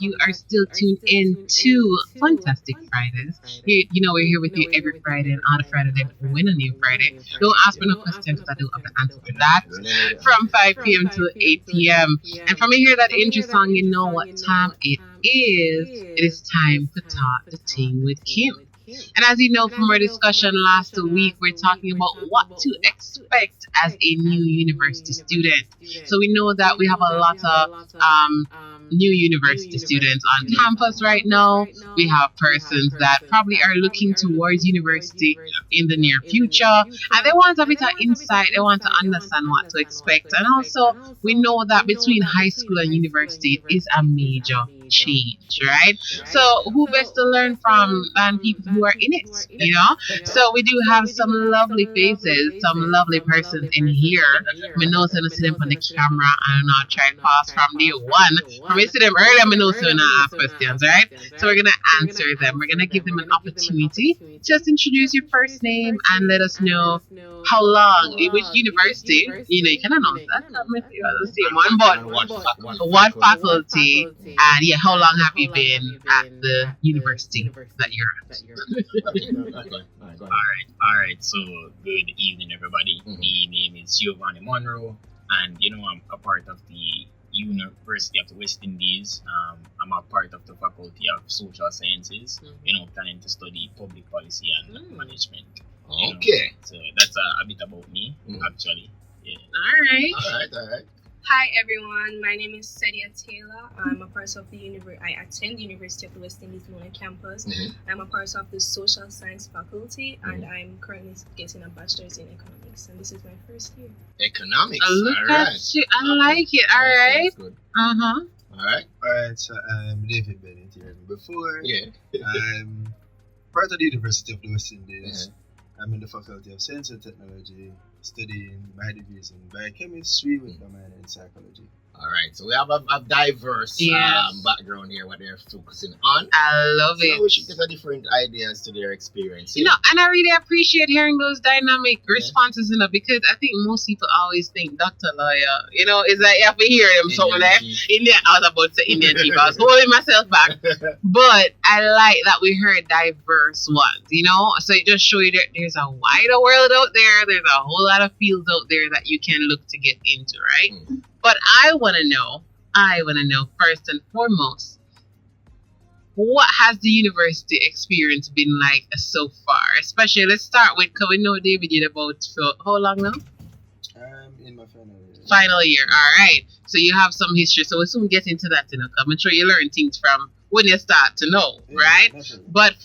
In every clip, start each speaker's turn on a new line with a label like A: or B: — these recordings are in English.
A: you are still tuned in to Funtastic Fridays. We're here with you every Friday and on a Friday they win a new Friday. Don't ask me no questions because I don't have the answer for that. From 5 p.m. to 8 p.m. And from here, that intro song, you know what time it is. It is time to talk the Ting with Kim. And as you know from our discussion last week, we're talking about what to expect as a new university student. So we know that we have a lot of new university students on campus right now. We have persons that probably are looking towards university in the near future, and they want a bit of insight. They want to understand what to expect. And also, we know that between high school and university is a major change, right? So who best to learn from than people who are in it, So we do have some lovely faces, some lovely persons in here. We know so see them on the camera and not try and pass from day one. From we see them earlier, we know so not ask questions, right? So we're gonna answer them. We're gonna give them an opportunity. Just introduce your first name and let us know how long, which university, you can announce that. I'm not the same one, but what faculty, and how long have you been at the university that you're at?
B: All right. So good evening, everybody. My name is Giovani Monroe, and I'm a part of the University of the West Indies. I'm a part of the Faculty of Social Sciences. Planning to study public policy and management.
C: Okay.
B: So that's a bit about me, actually. Yeah.
A: All right.
D: Hi everyone, my name is Ceddia Taylor. I'm a part of I attend the University of the West Indies Mona campus. I'm a part of the Social Science faculty, and I'm currently getting a bachelor's in economics, and this is my first year.
C: Economics.
A: Look at you. I like it. All right.
C: That's good.
E: All right. So I'm David Bennett here before.
C: Yeah.
E: I'm part of the University of the West Indies. I'm in the Faculty of Science and Technology, studying my degrees in biochemistry with a minor in psychology.
C: All right, so we have a diverse background here, what they're focusing on.
A: I love it.
C: So we should get a different ideas to their experience.
A: And I really appreciate hearing those dynamic responses, because I think most people always think doctor, lawyer, it's like you have to hear them somewhere. Indian, I was about to say Indian chief. I was holding myself back. But I like that we heard diverse ones, So it just shows you that there's a wider world out there. There's a whole lot of fields out there that you can look to get into, right? But I want to know first and foremost, what has the university experience been like so far? Especially, let's start with, because we know David did about for how long now?
E: In my final year.
A: Final year, all right. So you have some history. So we'll soon get into that, because I'm sure you learn things from when you start to know, right? Definitely. But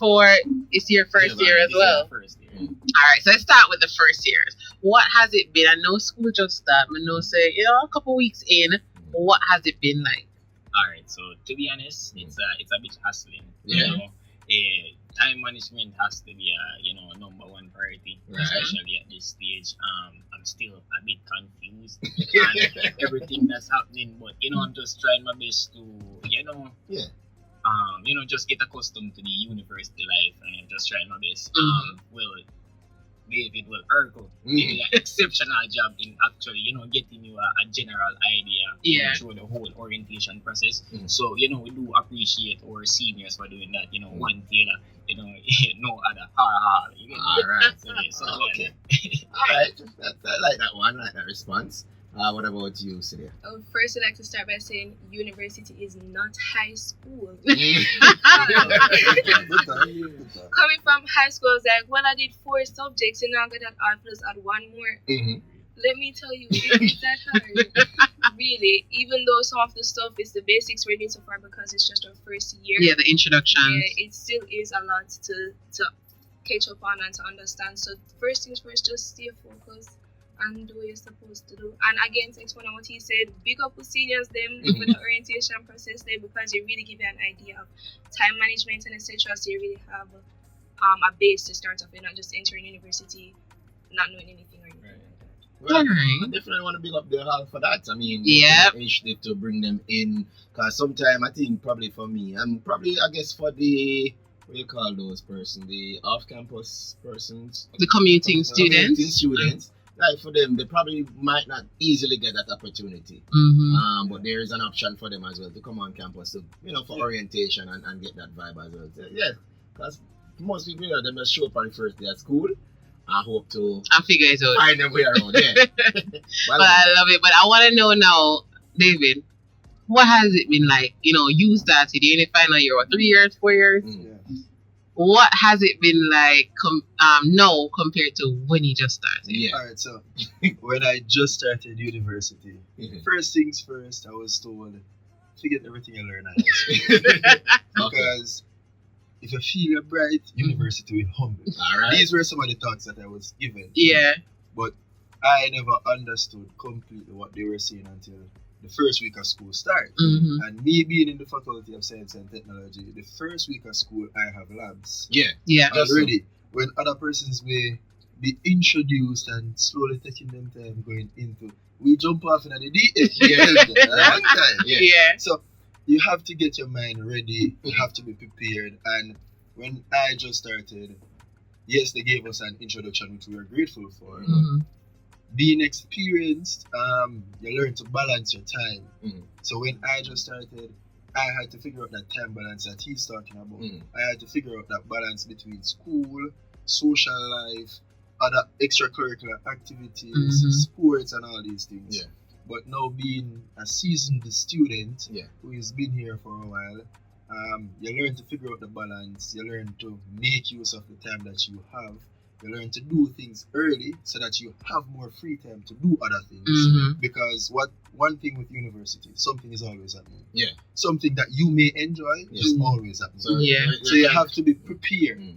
A: it's your first year as well. All right, so let's start with the first years. What has it been? I know school just started. I know, say, a couple weeks in. What has it been like?
B: All right, so to be honest, it's a bit hassling. Time management has to be a number one priority, especially at this stage. I'm still a bit confused on everything that's happening, but I'm just trying my best to just get accustomed to the university life, and I'm just trying my best. David Urkel did an exceptional job in actually, getting you a general idea through the whole orientation process. So, we do appreciate our seniors for doing that. One Taylor, no other.
C: All right.
B: So,
C: okay. All right. I like that one. I like that response. What about you, Ceddia?
D: First, I'd like to start by saying university is not high school. Coming from high school, I was like, I did 4 subjects, and now I got that art plus add 1 more. Let me tell you, it's that hard. Really, even though some of the stuff is the basics we're doing so far because it's just our first year.
A: Yeah, the introduction.
D: Yeah, it still is a lot to catch up on and to understand. So first things first, just stay focused and do what you're supposed to do. And again, to explain on what he said, big up with seniors them for the orientation process there, because you really give you an idea of time management and etc. So you really have a base to start off. You're not just entering university not knowing anything or anything like that.
C: Well, I definitely want to big up the hall for that. I mean, initiative to bring them in, because sometimes I think probably for me, and probably I guess for the, what do you call those persons, the off-campus persons,
A: the commuting students.
C: like for them, they probably might not easily get that opportunity. But there is an option for them as well to come on campus to, for orientation and get that vibe as well. So, yeah, because most people, they just show up on the first day at school. I hope to
A: figure it out.
C: Find them way around. Yeah.
A: But I love it. But I want to know now, David, what has it been like? You started, you're in the final year, 3 years, 4 years?
E: Yeah.
A: What has it been like now compared to when you just started?
C: Yeah.
E: Alright, so when I just started university, first things first, I was told, forget everything I learned at high school. Because if you feel you're bright, university will humble.
C: Alright.
E: These were some of the thoughts that I was given.
A: Yeah.
E: But I never understood completely what they were saying until the first week of school started. And me being in the Faculty of Science and Technology, the first week of school I have labs.
C: Yeah.
E: Already. When other persons may be introduced and slowly taking them time going into, we jump off in the deep long time.
A: Yeah.
E: So you have to get your mind ready, you have to be prepared. And when I just started, yes, they gave us an introduction which we are grateful for. But being experienced, you learn to balance your time. So when I just started, I had to figure out that time balance that he's talking about. I had to figure out that balance between school, social life, other extracurricular activities, sports, and all these things.
C: Yeah.
E: But now being a seasoned student
C: Yeah.
E: who has been here for a while, you learn to figure out the balance. You learn to make use of the time that you have. You learn to do things early so that you have more free time to do other things. Because one thing with university, something is always happening.
C: Yeah.
E: Something that you may enjoy is always happening. So you have to be prepared.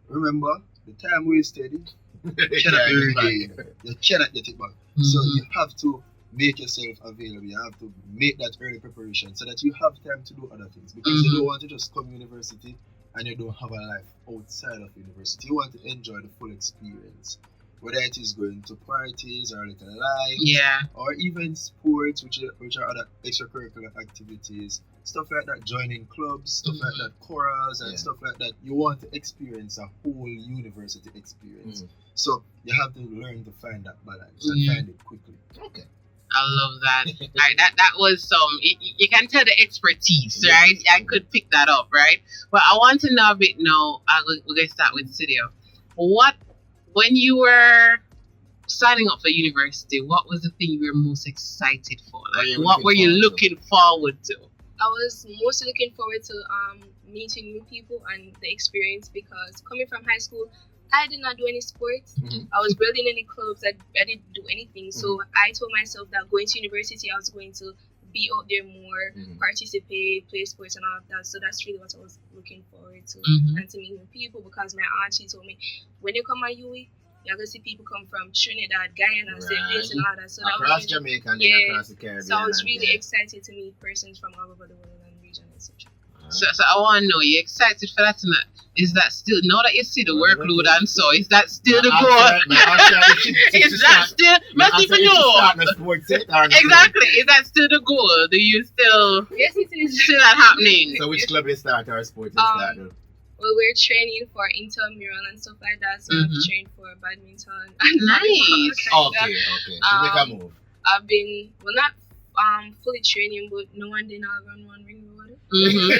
E: Remember, the time wasted, you cannot be regained. You cannot get it back. So you have to make yourself available. You have to make that early preparation so that you have time to do other things. Because you don't want to just come to university and you don't have a life outside of university. You want to enjoy the full experience. Whether it is going to parties or little lights, or even sports, which are other extracurricular activities, stuff like that, joining clubs, stuff like that, chorals and stuff like that. You want to experience a whole university experience. So you have to learn to find that balance and find it quickly.
C: Okay.
A: I love that. Right, that was some. You can tell the expertise, right? I could pick that up, right? But I want to know a bit now. We're gonna start with Ceddia. When you were signing up for university, what was the thing you were most excited for? Like, what were you looking forward to?
D: I was mostly looking forward to meeting new people and the experience, because coming from high school, I did not do any sports. I was barely in any clubs. I didn't do anything. So I told myself that going to university, I was going to be out there more, participate, play sports and all of that. So that's really what I was looking forward to. And to meet new people, because my aunt, she told me, when you come at UWI, you're going to see people come from Trinidad, Guyana, St. Kitts and all that. So
C: across
D: that was really,
C: Jamaica and across the Caribbean.
D: So I was really excited to meet persons from all over the world and region, etc.
A: So I want to know, you're excited for that tonight? Is that still, now that you see the workload and so, is that still the goal? Is that still, must even know. Exactly, is that still the goal? Do you still,
D: yes, it is
A: still that happening?
C: So which club you start or sport you start?
D: Well, we're training for intramural and stuff like that, so I've trained for badminton. And
A: nice.
C: Okay. So make a move.
D: I've been, well, not fully training, but no one did not run one ring road.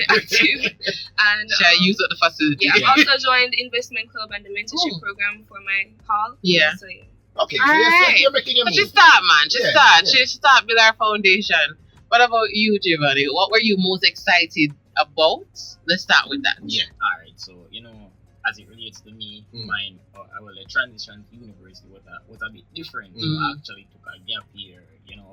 D: Active. And
A: shall I use up the facility?
D: Yeah, I've also joined the investment club and the mentorship program for my hall.
A: Yeah.
D: So, yeah.
C: Okay, so you're making a move.
A: Just start, man. Just start build our foundation. What about you, Giovani? What were you most excited about? Let's start with that.
B: Yeah. All right. So as it relates to me, mine, the transition to university was a bit different. I actually took a gap year.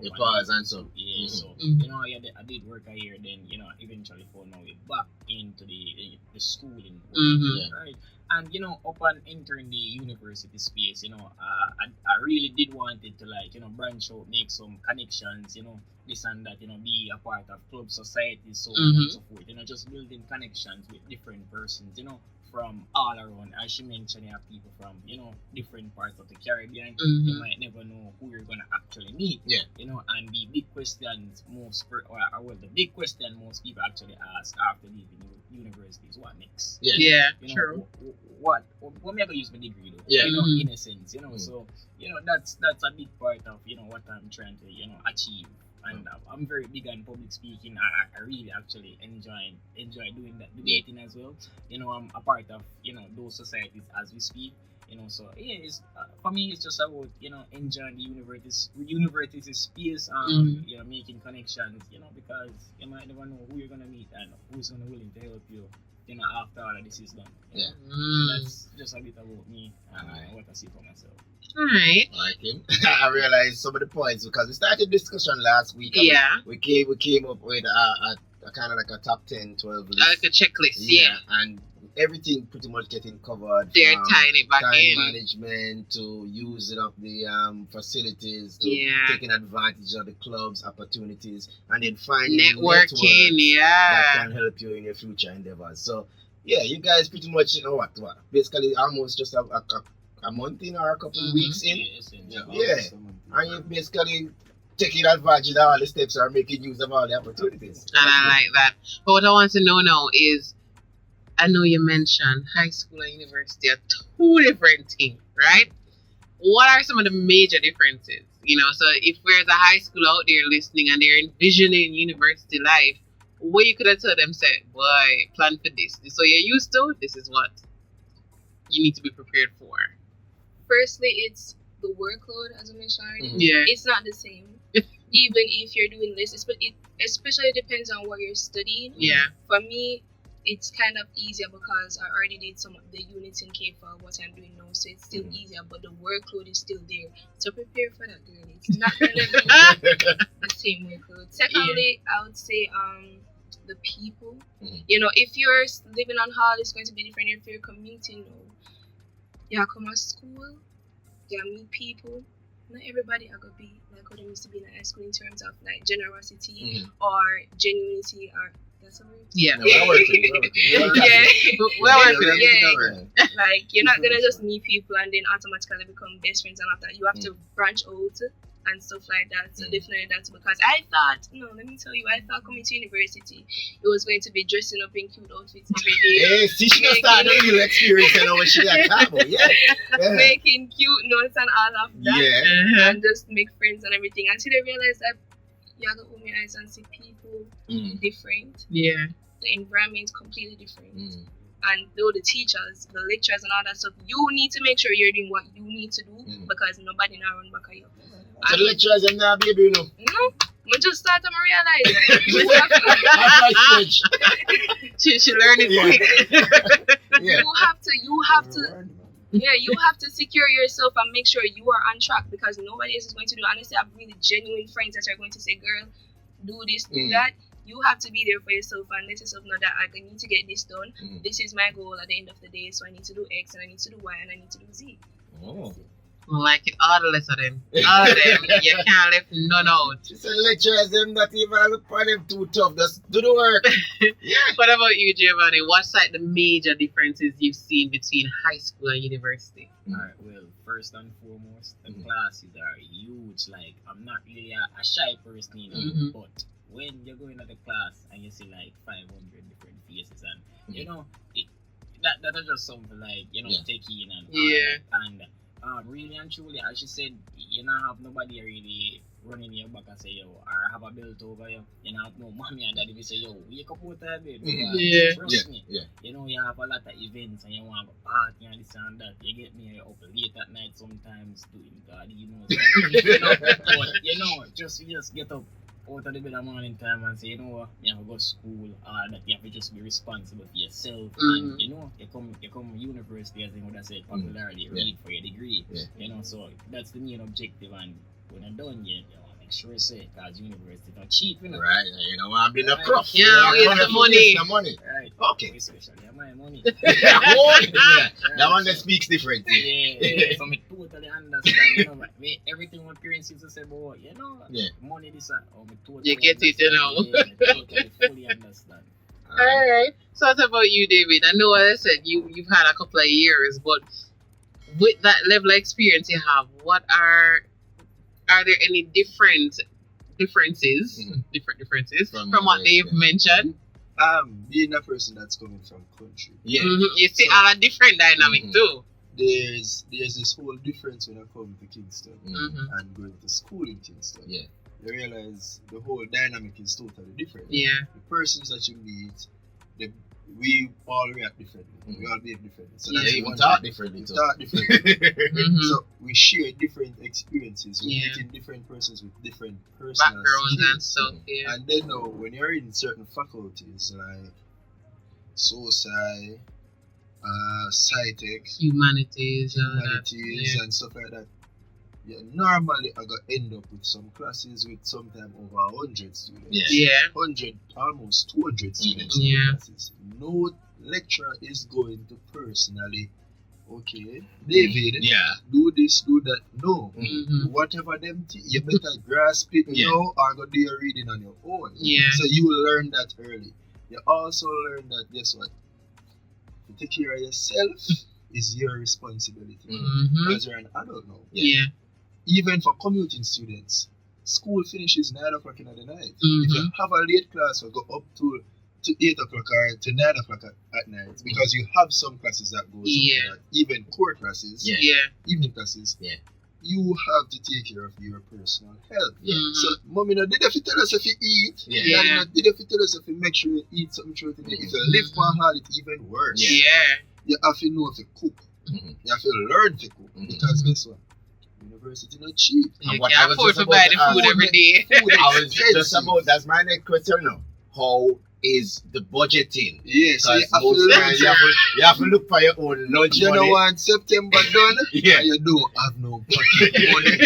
C: The pause and so.
B: Yeah. So I did work a year. Then eventually found my way back into the schooling. Right. And upon entering the university space, I really did want it to branch out, make some connections, this and that, be a part of club society, so on and so forth. Just building connections with different persons, from all around. As she mentioned, you have people from different parts of the Caribbean. You might never know who you're gonna actually meet.
C: Yeah.
B: And the big questions the big question most people actually ask after leaving universities. What next?
A: Yeah,
B: You know,
A: true.
B: What am I gonna use my degree though?
C: Yeah.
B: You know,
A: Mhm.
B: in a sense, you know. So, you know, that's a big part of, you know, what I'm trying to, you know, achieve. And I'm very big on public speaking. I really actually enjoy doing that, debating as well. You know, I'm a part of, you know, those societies as we speak. You know, so yeah, it's for me, it's just about, you know, enjoying the university space. You know, making connections. You know, because you might never know who you're gonna meet and who's gonna willing to help you. You know, after all of this is done.
C: Yeah.
B: So that's just a bit about me and what I see for myself.
A: Alright.
C: Like him. I realized some of the points because we started discussion last week. And
A: Yeah.
C: We came up with a kind of like a top 10, 12 list.
A: Like a checklist, yeah.
C: And everything pretty much getting covered.
A: They're
C: from
A: tying it back
C: time
A: in.
C: management to using up the facilities to
A: Yeah.
C: taking advantage of the clubs opportunities and then finding
A: Networking,
C: networks that can
A: yeah.
C: help you in your future endeavors. So yeah, you guys pretty much, you know what basically almost just a month in or a couple of weeks in. Yeah. And you basically taking advantage of all the steps or making use of all the opportunities.
A: And I like that. But what I want to know now is, I know you mentioned high school and university are two different things, right? What are some of the major differences? You know, so if there's a high school out there listening and they're envisioning university life, what you could have told them, say, boy, plan for this. So you're used to, this is what you need to be prepared for.
D: Firstly, it's the workload, as I mentioned already.
A: Yeah.
D: It's not the same. Even if you're doing this, it especially depends on what you're studying.
A: Yeah.
D: For me, it's kind of easier because I already did some of the units in K for what I'm doing now, so it's still easier, but the workload is still there. So prepare for that, girl. It's not gonna be the same workload. Secondly, I would say the people. You know, if you're living on hall, it's going to be different. If you're commuting, you come to school, you meet people. Not everybody are gonna be like how they used to be in high school in terms of like generosity or genuinity or that's a word.
A: Yeah.
C: We're working.
D: Like you're not gonna just meet people and then automatically become best friends and after you have to branch out and stuff like that. So definitely that's because I thought coming to university it was going to be dressing up in cute outfits every day.
C: Hey, see, she just started a new experience and when she got Cabo,
D: making cute notes and all of that.
C: Yeah.
D: And just make friends and everything until I realized that you have to open your eyes and see people different.
A: Yeah.
D: The environment completely different. And though the teachers, the lecturers and all that stuff, you need to make sure you're doing what you need to do because nobody now run back at you.
C: So the lecturers are not baby, you know.
D: No. I just start to realize
A: she learned it quick.
D: You have to secure yourself and make sure you are on track because nobody else is going to do it. Honestly, I have really genuine friends that are going to say, girl, do this, do that. You have to be there for yourself and let yourself know that I need to get this done. This is my goal at the end of the day. So I need to do X and I need to do Y and I need to do Z.
A: Like it, all the rest of them. All of them. You can't leave none out.
C: She said lecturers them not even look for them too tough. Just do the work.
A: What about you, Giovani? What's like the major differences you've seen between high school and university?
B: Alright, well, first and foremost, the classes are huge. Like, I'm not really a shy person, you know, but when you're going to the class and you see like 500 different faces and, you know, that is just something like, you know, take in and and really and truly, as you said, you don't have nobody really running your back and say, yo, or have a belt over you. You don't have no mommy and daddy will say, yo, wake up out of bed. Trust me. You know, you have a lot of events and you want to party and this and that. You get me up late at night sometimes doing God, you know. But, you know, just get up out of the bed in the morning time and say, you know what, you have to go to school, that you have to just be responsible for yourself. And you know, you come university, as I would have said, popularity, read for your degree. You know, so that's the main objective. And when I'm done yet, you know, make sure say, because university not cheap, you know.
C: Right, you know, I'm being a prof.
A: Yeah, it's the money.
B: Right.
C: Okay.
B: Especially my money.
C: That one that speaks different.
B: Yeah. So I totally understand, you know, everything my parents used to say, boy, you know, money this and totally
A: you get it, you know.
B: Totally fully understand.
A: Alright. So what about you, David? I know as I said you've had a couple of years, but with that level of experience you have, what are there any different differences from what they've mentioned
E: Being a person that's coming from country.
C: Yeah.
A: You see all a different dynamic too.
E: There's this whole difference when I come to Kingston and going to school in Kingston.
C: Yeah.
E: You realize the whole dynamic is totally different.
A: Yeah.
E: The persons that you meet, we all react differently. We all behave differently. So that's
C: even talk differently.
E: We talk differently. So we share different experiences. We're meeting different persons with different personal
A: backgrounds and
E: skills.
A: stuff. Yeah.
E: And then when you're in certain faculties like SOCI, SciTech,
A: Humanities
E: and stuff like that, normally I got end up with some classes with sometimes over 100 students.
A: Yeah.
E: 100, almost 200 students in the classes. No lecturer is going to personally, okay, David, do this, do that. No. Whatever them you better grasp it now or go do your reading on your own.
A: Yeah.
E: So you will learn that early. You also learn that, guess what? To take care of yourself is your responsibility. Because you're an adult now.
A: Yeah.
E: Even for commuting students, school finishes 9 o'clock in the night. If you have a late class, will go up to 8 o'clock or to 9 o'clock at night, because you have some classes that goes up to that. Even core classes, evening classes, you have to take care of your personal health. So, mommy, did you tell us if you eat? Did you tell us if you make sure you eat something through today? If you live for hard, it's even worse. You have to know if you cook. You have to learn to cook. Because guess what? University not cheap.
A: You can't afford to buy the food every day.
C: I was just about, that's my next question now. How is the budgeting?
E: Yes, so
C: you have to look for your own lunch
E: money. You know what, September done, and you don't have no pocket money.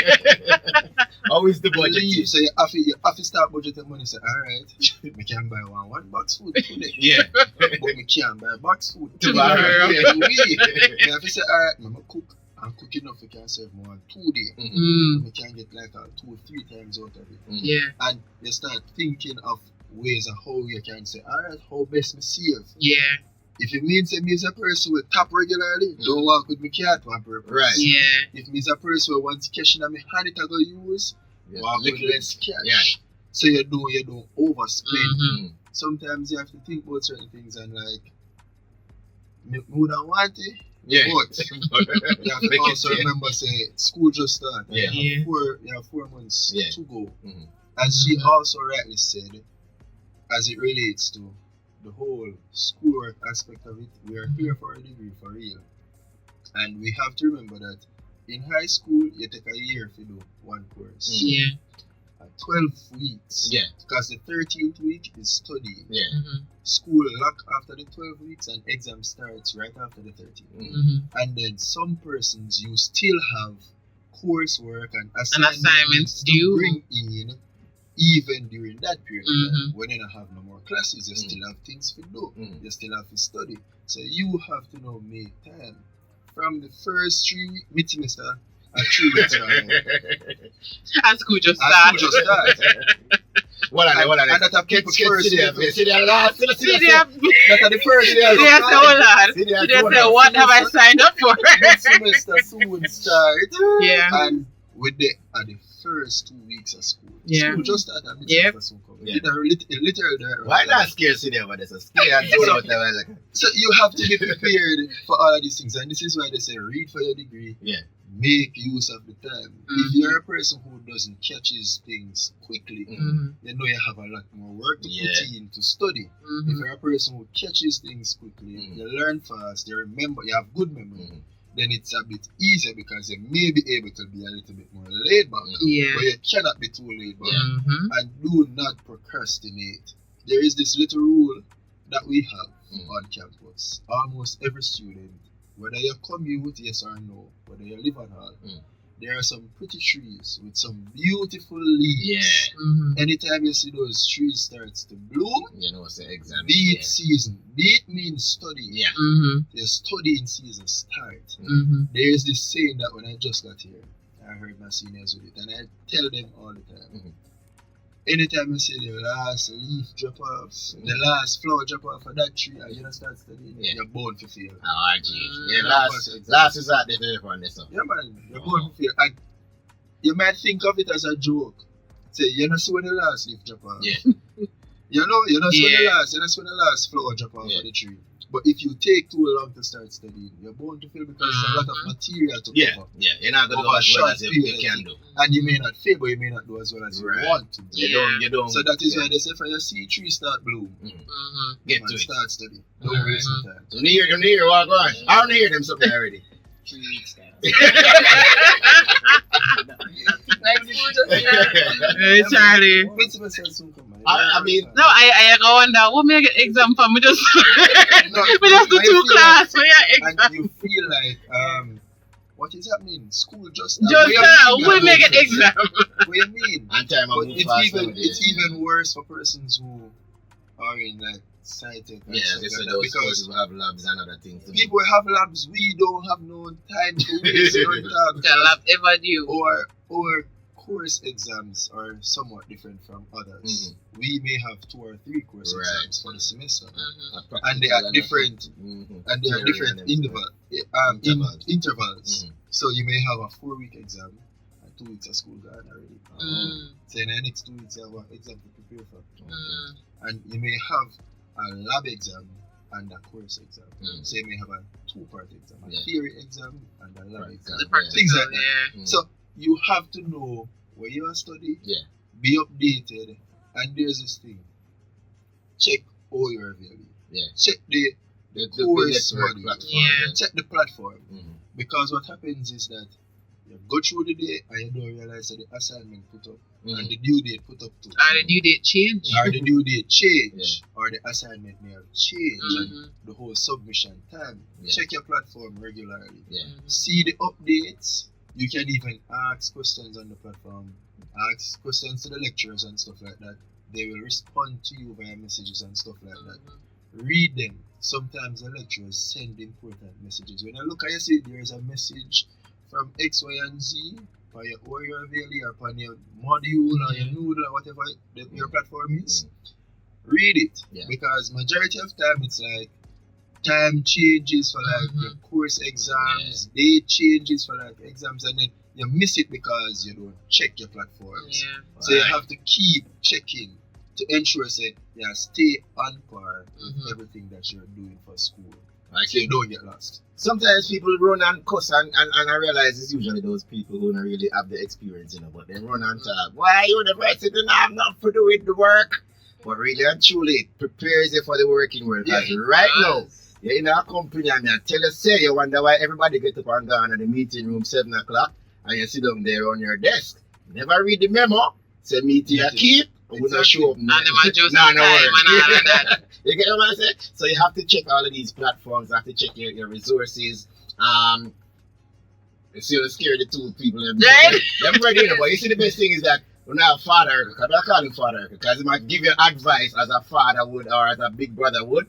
C: How is the budgeting?
E: So you have to start budgeting money. Say, alright, we can buy one box food today. But we can't buy box food tomorrow. You have to say, alright, I'm going to cook. I'm cooking enough, we can serve more than 2 days. We can get like 2 or 3 times out of it. And you start thinking of ways of how you can say, alright, how best me save. If it means that me as a person will tap regularly, don't walk with me cat on purpose. If me as a person who wants cash in my hand, it I go use, walk with less cash. So you don't overspend. Sometimes you have to think about certain things and like, me would have want it. But you have to also remember, say, school just started. You have 4 months to go. As she also rightly said, as it relates to the whole schoolwork aspect of it, we are here for a degree for real. And we have to remember that in high school, you take a year to do one course. 12 weeks. Because the 13th week is studying. School lock after the 12 weeks and exam starts right after the 13th. And then some persons, you still have coursework and assignments to bring in even during that period of time. When you don't have no more classes, you still have things to do. You still have to study. So you have to now make time. From the first 3 mid-semester, 3 weeks from now.
A: And school just started.
E: And that are people first.
A: Ceddia,
E: That are the first.
A: Ceddia say, what have I signed up for?
E: Next semester soon start. And with the first 2 weeks of school. School just started and mid-semester soon come. Literally.
C: Why not scare Ceddia about this?
E: So you have to be prepared for all of these things. And this is why they say read for your degree. Make use of the time. If you're a person who doesn't catches things quickly, you know you have a lot more work to put in to study. If you're a person who catches things quickly, you learn fast, you remember, you have good memory, then it's a bit easier because you may be able to be a little bit more laid back. But you cannot be too laid back. And do not procrastinate. There is this little rule that we have on campus. Almost every student, whether you commute, yes or no, whether you live at all, there are some pretty trees with some beautiful leaves. Anytime you see those trees starts to bloom,
C: you know it's an exam.
E: Beat season. Beat means study. Your studying season start. There is this saying that when I just got here, I heard my seniors with it, and I tell them all the time. Anytime you see the last leaf drop off, the last flower drop off of that tree, and you don't start studying, you're born to fail.
C: Oh, geez. Last is out there for this.
E: Yeah, man, you're born to fail. And you might think of it as a joke. Say, you know, see when the last leaf drop off. You know, when
A: Yeah.
E: the last flower drop off of the tree. But if you take too long to start studying, you're bound to fail because there's a lot of material to cover.
C: Yeah, you're not going to do
E: Over a
C: as well
E: short
C: as you
E: period.
C: can do.
E: And you may not fail, but you may not do as well as you want to.
C: You don't.
E: So that is why they say for your C3 start bloom.
C: Get to it.
E: Start study. Don't waste no time.
C: So near what going? I don't hear them something already.
B: 3 weeks guys.
D: Like food just
A: Hey, Charlie.
C: I mean,
A: No, I go wonder what me get exam for me just
E: No,
A: we just do
E: I
A: 2
E: feel
A: class for your exam.
E: And you feel like, what is happening? School just
A: We make an exam.
E: What do you mean?
C: and time I
E: But
C: move fast
E: it's even worse for persons who are in like scientific and
C: Yeah,
E: stuff
C: they
E: like
C: said
E: that,
C: those
E: because
C: courses will have labs and other things. to do.
E: people have labs, we don't have no time to waste your time.
A: The lab ever do.
E: Or course exams are somewhat different from others. We may have 2 or 3 course
C: Right.
E: exams for the semester.
C: A
E: And they
C: practical
E: are different
C: Mhm.
E: And there are
C: Theory
E: different
C: and everything.
E: intervals.
C: Mhm.
E: So you may have a 4-week exam and 2 weeks of school gone already. So in the next 2 weeks you have an exam to prepare for. And you may have a lab exam and a course exam. So you may have a 2-part exam, a theory exam and a lab exam.
A: The practical,
E: Things like that.
A: yeah.
E: So you have to know where you are studying, be updated, and there's this thing. Check all your availability. Check the course
C: network
E: module.
C: platform,
A: Yeah.
E: Check the platform.
C: Mhm.
E: Because what happens is that you go through the day and you don't realize that the assignment put up and the due date put up too.
A: Or the due date change.
E: Or the due date change, or the assignment may have changed, and the whole submission time. Check your platform regularly. See the updates. You can even ask questions on the platform, ask questions to the lecturers and stuff like that. They will respond to you via messages and stuff like that. Read them. Sometimes the lecturers send important messages. When I look at you, see there's a message from X, Y, and Z for your availability or upon your module or your Noodle or whatever your platform is. Read it. Because majority of time it's like time changes for like your course exams, date changes for like exams, and then you miss it because you don't check your platforms. So you have to keep checking to ensure that you stay on par with everything that you're doing for school. So you don't get lost.
C: Sometimes people run and cuss and I realize it's usually those people who don't really have the experience, but they run and talk, why university don't have enough to do with the work? But really and truly, it prepares you for the working world. Because right now, you're in a company and I tell you, say, you wonder why everybody get up and down at the meeting room 7 o'clock and you sit down there on your desk. Never read the memo, say meeting a keep, and we not show up.
A: And them are just time and all of that.
C: You get what I'm saying? So you have to check all of these platforms, you have to check your resources. You see, you're scared of the 2 people. They're ready, but you see the best thing is that when I have father, because I call him father, because he might give you advice as a father would or as a big brother would.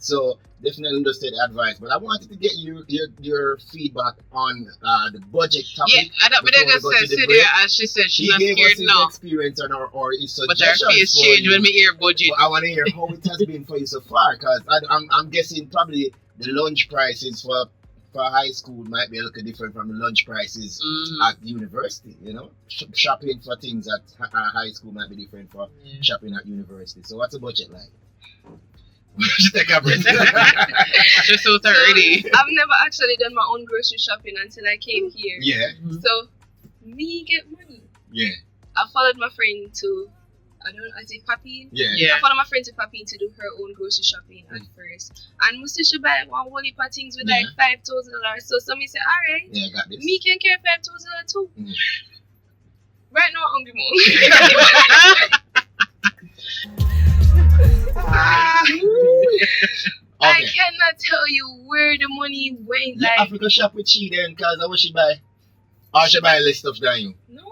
C: So definitely understand the advice. But I wanted to get your feedback on the budget topic.
A: Yeah, I don't say Ceddia, as she said, she's not
C: gave
A: scared
C: us his
A: now.
C: experience on or his
A: But her
C: suggestions.
A: face changed when we hear budget.
C: But I want to hear how it has been for you so far, because I'm guessing probably the lunch prices for high school might be a little different from the lunch prices at university. Shopping for things at high school might be different for shopping at university. So what's the budget like? Take a breath.
A: Just so already.
D: I've never actually done my own grocery shopping until I came here.
C: Yeah.
D: So me get money.
C: Yeah.
D: I followed my friend to Papine.
C: Yeah.
D: I followed my friend to Papine to do her own grocery shopping at first. And Musti should buy one whole heap of things with like $5,000. So me say, alright,
C: I got this.
D: me can carry $5,000 too. Right now I'm hungry more. I cannot tell you where the money went.
C: Like Africa shop with she then, cause I wish she buy. Or she buy less stuff than you.
D: No,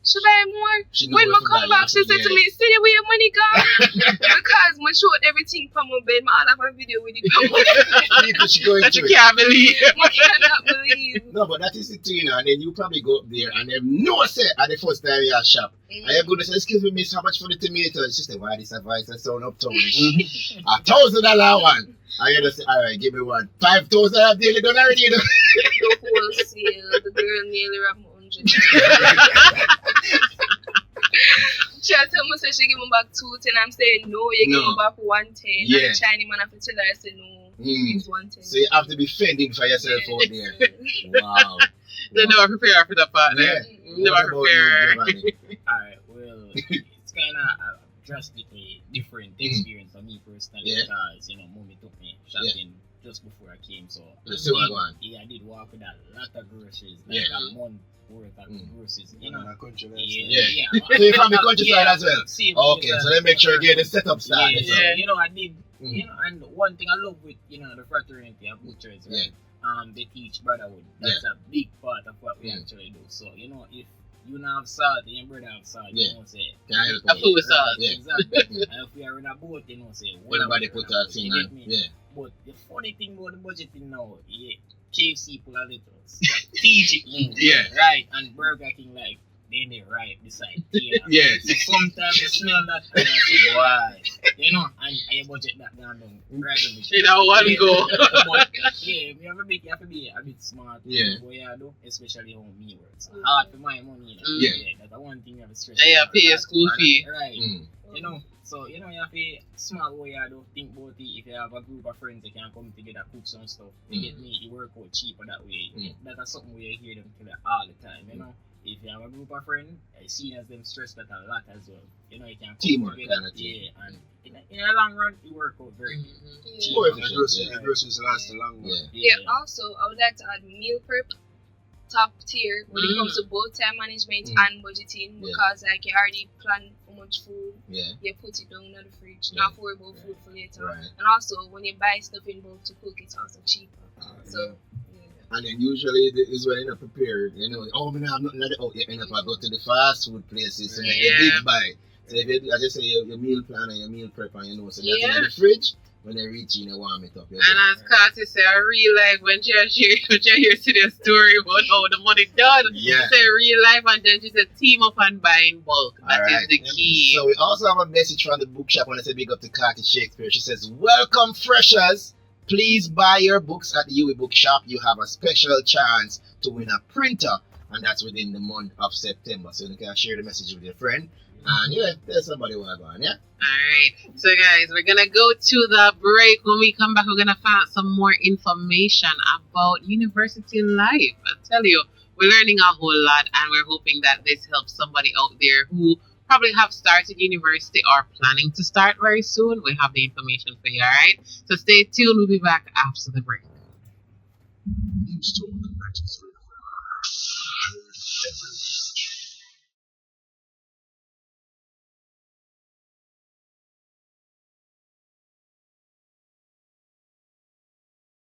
D: she buy more. When I come back, she said to me, "See where your money gone?" Because I showed everything from my bed. I have a video with it.
C: She going
A: that you can't believe.
D: I cannot believe.
C: No, but that is the thing, and then you probably go up there and then no say at the first time you shop. And you're going to say, "Excuse me, miss, how much for the tomatoes?" She said, "Why this advice is so uptownish?" $1,000 one. And you just say, "Alright, give me one." $5,000 I've daily done already.
D: The wholesale, the girl nearly wrapped my 100. She had tell me say she give me back 210. I'm saying no, you give me back 110.
C: Yeah.
D: And the Chinese man have to tell her, I say no, it's 110.
C: So you have to be fending for yourself out there. Wow.
A: They never prepare for the partner. Never prepare.
B: Alright, well, it's kind of drastically different experience for me personally because, mommy took me shopping just before I came, so I did walk with a lot of groceries, like a month worth of groceries,
E: So you're
C: from the countryside as well? Okay, so let's make sure you get the setup started.
B: I did, and one thing I love with, the fraternity of butchers, right? They teach brotherhood. That's a big part of what we actually do. So, if you not have salt and your brother have salt, say,
A: a food with salt.
B: Exactly. And if we are in a boat, say,
C: everybody put that thing on.
B: But the funny thing about the budgeting now, KFC pull a little strategic move. Right. And Burger King, like, they're right beside here. So sometimes you smell that and I say, why? And I budget that down right on the
A: shit. One go.
B: But you have to be a bit smart. Especially how me works. Hard for my money. That's the one thing you have to stress.
A: Pay a school fee.
B: Right. So you have to smart way you do think about it. If you have a group of friends that can come together, cook some stuff, you get me, it work out cheaper that way. That's something where you hear them tell all the time, If you have a group of friends, I see as them stress that a lot as well. You can
C: teamwork
B: together, and in the long run, it work out very good.
E: The groceries last a long run.
D: Also, I would like to add meal prep top tier when it comes to both time management and budgeting because like you already plan how much food you put it down in the fridge, not worry about food for later. And also when you buy stuff in bulk to cook, it's also cheaper.
C: And then usually is when you're not prepared, we don't have nothing like that. You end up go to the fast food places so you big buy. So if you, as I say, your meal plan and your meal prep and so that's in the fridge. When they reach you, warm it up.
A: And as Carter said, I real life when she hear today's story about how the money done. She said real life and then she said team up and buy in bulk. That is the key.
C: So we also have a message from the bookshop when I say big up to Carter Shakespeare. She says, welcome freshers. Please buy your books at the UWI Bookshop. You have a special chance to win a printer. And that's within the month of September. So you can share the message with your friend. And there's somebody who want to go on,
A: Alright, so guys, we're gonna go to the break. When we come back, we're gonna find some more information about university life. I tell you, we're learning a whole lot, and we're hoping that this helps somebody out there who probably have started university or planning to start very soon. We have the information for you, alright? So stay tuned, we'll be back after the break.
F: News Talk 93.